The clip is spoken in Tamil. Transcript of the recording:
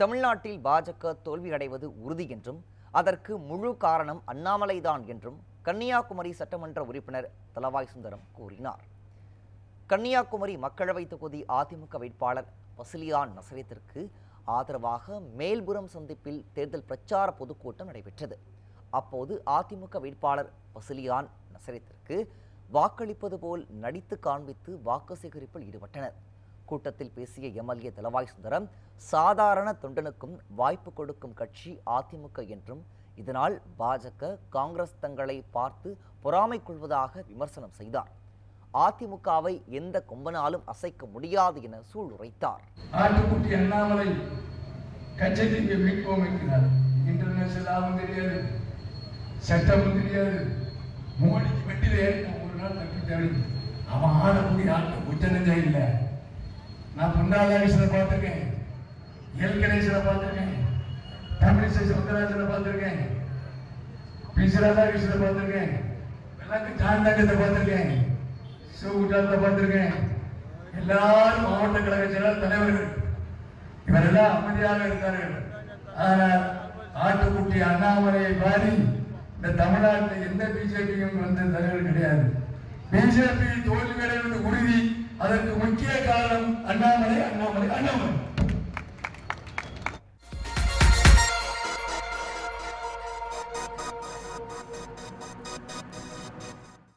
தமிழ்நாட்டில் பாஜக தோல்வியடைவது உறுதி என்றும் அதற்கு முழு காரணம் அண்ணாமலைதான் என்றும் கன்னியாகுமரி சட்டமன்ற உறுப்பினர் தளவாய் சுந்தரம் கூறினார். கன்னியாகுமரி மக்களவை தொகுதி அதிமுக வேட்பாளர் பசிலியான் நசரேத்திற்கு ஆதரவாக மேல்புறம் சந்திப்பில் தேர்தல் பிரச்சார பொதுக்கூட்டம் நடைபெற்றது. அப்போது அதிமுக வேட்பாளர் பசிலியான் நசரேத்திற்கு வாக்களிப்பது போல் நடித்து காண்பித்து வாக்கு சேகரிப்பில் ஈடுபட்டனர். கூட்டத்தில் பேசிய எம்எல்ஏ தளவாய் சுந்தரம், சாதாரண தொண்டனுக்கும் வாய்ப்பு கொடுக்கும் கட்சி அதிமுக என்றும் இதனால் பாஜக காங்கிரஸ் தங்களை பார்த்து பொறாமை கொள்வதாக விமர்சனம் செய்தார். அதிமுகவை எந்த கொம்பனாலும் அசைக்க முடியாது என சூளுரைத்தார். ஆட்டுக்குட்டி அண்ணாமலை கட்சிக்கு மீட்போம் வைக்கிறார். இன்டர்நேஷனல் தெரியாது, சட்டமும் தெரியாது, மோடிக்கு வெட்டில ஏற்க ஒரு நாள் தப்பி தேடி அவன் ஆடக்கூடிய ஆட்கள் குற்றஞ்சே இல்லை. நான் பொன்னாலாகிருஷ்ணனை பார்த்திருக்கேன், எல் கணேசனை பார்த்திருக்கேன், தமிழிசை சவுந்தரராஜனை பார்த்திருக்கேன், பி.சி. ராதாகிருஷ்ணனை பார்த்திருக்கேன், விளக்கு ஜான்தங்கத்தை பார்த்திருக்கேன், சிவகுட்டாரத்தை பார்த்திருக்கேன். எல்லாரும் மாவட்ட கழக செயலாளர் தலைவர்கள், இவரெல்லாம் அமைதியாக இருந்தார்கள். ஆனால் ஆட்டுக்குட்டி அண்ணாமலையை பாரி இந்த தமிழ்நாட்டில் எந்த பிஜேபியும் வந்த தலைவர் கிடையாது. பிஜேபி தோல்வி அடைவது உறுதி. அதற்கு முக்கிய காரணம் அண்ணாமலை.